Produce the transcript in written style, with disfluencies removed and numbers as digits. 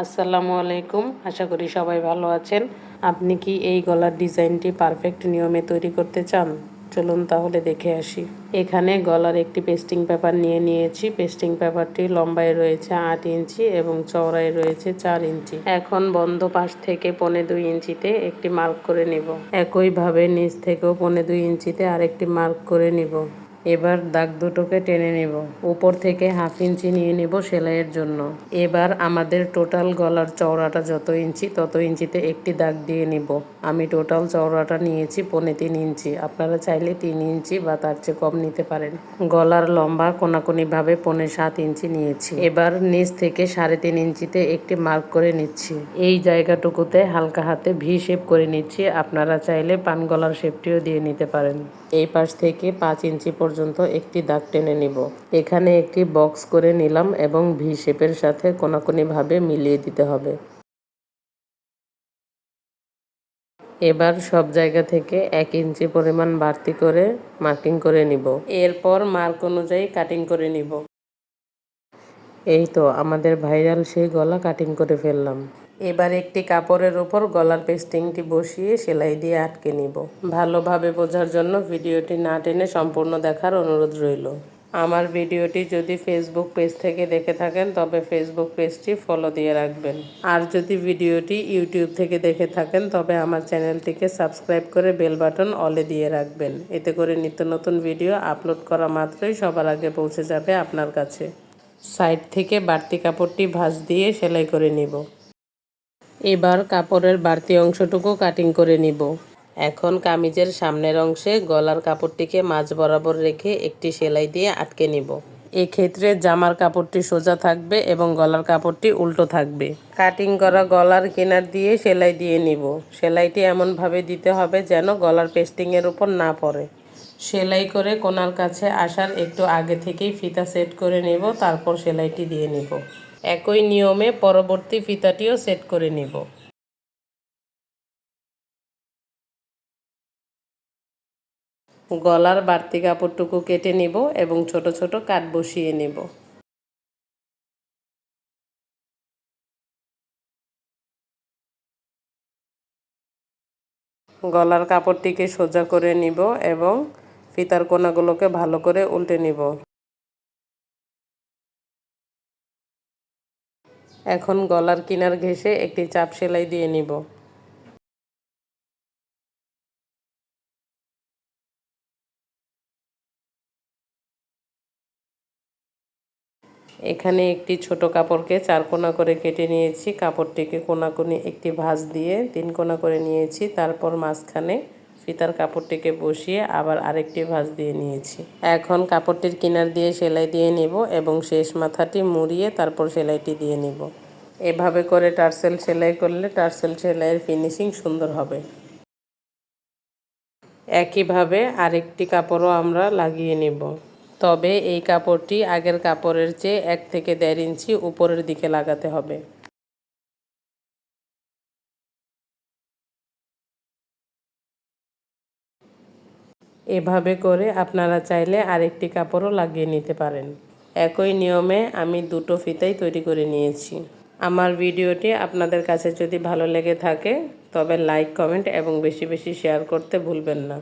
আসসালামু আলাইকুম। আশা করি সবাই ভালো আছেন। আপনি কি এই গলার ডিজাইনটি পারফেক্ট নিয়মে তৈরি করতে চান? চলুন তাহলে দেখে আসি। এখানে গলার একটি পেস্টিং পেপার নিয়ে নিয়েছি। পেস্টিং পেপারটি লম্বায় রয়েছে 8 ইঞ্চি এবং চওড়ায় রয়েছে 4 ইঞ্চি। এখন বন্ধ পাশ থেকে 1.25 ইঞ্চিতে একটি মার্ক করে নিব। একইভাবে নিচ থেকেও 1.25 ইঞ্চিতে আরেকটি মার্ক করে নিব। এবার দাগ দুটোকে টেনে নেব। উপর থেকে 1/2 ইঞ্চি নিয়ে নেব সেলাইয়ের জন্য। এবার আমাদের টোটাল গলার চওড়াটা যত ইঞ্চি তত ইঞ্চিতে একটি দাগ দিয়ে নিব। আমি টোটাল চওড়াটা নিয়েছি 3.25 ইঞ্চি। আপনারা চাইলে 3 ইঞ্চি বা তার চেয়ে কম নিতে পারেন। গলার লম্বা কোনাকুনিভাবে 7.25 ইঞ্চি নিয়েছি। এবার নিচ থেকে 3.5 ইঞ্চিতে একটি মার্ক করে নিচ্ছি। এই জায়গাটুকুতে হালকা হাতে ভি শেপ করে নিচ্ছি। আপনারা চাইলে পান গলার শেপটিও দিয়ে নিতে পারেন। এই পাশ থেকে 5 ইঞ্চি পর্যন্ত একটি দাগ টেনে নিব। এখানে একটি বক্স করে নিলাম এবং ভি শেপের সাথে কোনাকুনিভাবে মিলিয়ে দিতে হবে। এবার সব জায়গা থেকে 1 ইঞ্চি পরিমাণ বাড়তি করে মার্কিং করে নিব। এরপর মার্ক অনুযায়ী কাটিং করে নিব। এই তো আমাদের ভাইরাল সেই গলা কাটিং করে ফেললাম। এবার একটি কাপড়ের উপর গলার পেস্টিংটি বসিয়ে সেলাই দিয়ে আটকে নিব। ভালোভাবে বোঝার জন্য ভিডিওটি না টেনে সম্পূর্ণ দেখার অনুরোধ রইল। আমার ভিডিওটি যদি ফেসবুক পেজ থেকে দেখে থাকেন তবে ফেসবুক পেজটি ফলো দিয়ে রাখবেন। আর যদি ভিডিওটি ইউটিউব থেকে দেখে থাকেন তবে আমার চ্যানেলটিকে সাবস্ক্রাইব করে বেল বাটন অলে দিয়ে রাখবেন। এতে করে নিত্য নতুন ভিডিও আপলোড করা মাত্রই সবার আগে পৌঁছে যাবে আপনার কাছে। সাইড থেকে বাড়তি কাপড়টি ভাঁজ দিয়ে সেলাই করে নিব। এবার কাপড়ের বাড়তি অংশটুকু কাটিং করে নিব। এখন কামিজের সামনের অংশে গলার কাপড়টিকে মাঝ বরাবর রেখে একটি সেলাই দিয়ে আটকে নিব। এক্ষেত্রে জামার কাপড়টি সোজা থাকবে এবং গলার কাপড়টি উল্টো থাকবে। কাটিং করা গলার কিনার দিয়ে সেলাই দিয়ে নিব। সেলাইটি এমনভাবে দিতে হবে যেন গলার পেস্টিংয়ের উপর না পড়ে। সেলাই করে কোনার কাছে আসার একটু আগে থেকেই ফিতা সেট করে নেব, তারপর সেলাইটি দিয়ে নিব। একই নিয়মে পরবর্তী ফিতাটিও সেট করে নিব। গলার বাড়তি কাপড়টুকু কেটে নিব এবং ছোট ছোট কাট বসিয়ে নেব। গলার কাপড়টিকে সোজা করে নিব এবং ফিতার কোনাগুলোকে ভালো করে উল্টে নিব। এখন গলার কিনার ঘেঁষে একটি চাপ সেলাই দিয়ে নিব। এখানে একটি ছোট কাপড়কে 4 কোনা করে কেটে নিয়েছি। কাপড়টিকে কোনাকুনি একটি ভাঁজ দিয়ে 3 কোনা করে নিয়েছি। তারপর মাঝখানে ফিতার কাপড়টিকে বসিয়ে আবার আরেকটি ভাঁজ দিয়ে নিয়েছি। এখন কাপড়টির কিনার দিয়ে সেলাই দিয়ে নিব এবং শেষ মাথাটি মুড়িয়ে তারপর সেলাইটি দিয়ে নিব। এভাবে করে টার্সেল সেলাই করলে টার্সেল সেলাইয়ের ফিনিশিং সুন্দর হবে। একইভাবে আরেকটি কাপড়ও আমরা লাগিয়ে নেব। তবে এই কাপড়টি আগের কাপড়ের চেয়ে 1 থেকে 1.5 ইঞ্চি উপরের দিকে লাগাতে হবে। এভাবে করে আপনারা চাইলে আরেকটি কাপড়ও লাগিয়ে নিতে পারেন। একই নিয়মে আমি দুটো ফিতাই তৈরি করে নিয়েছি। আমার ভিডিওটি আপনাদের কাছে যদি ভালো লেগে থাকে তবে লাইক, কমেন্ট এবং বেশি বেশি শেয়ার করতে ভুলবেন না।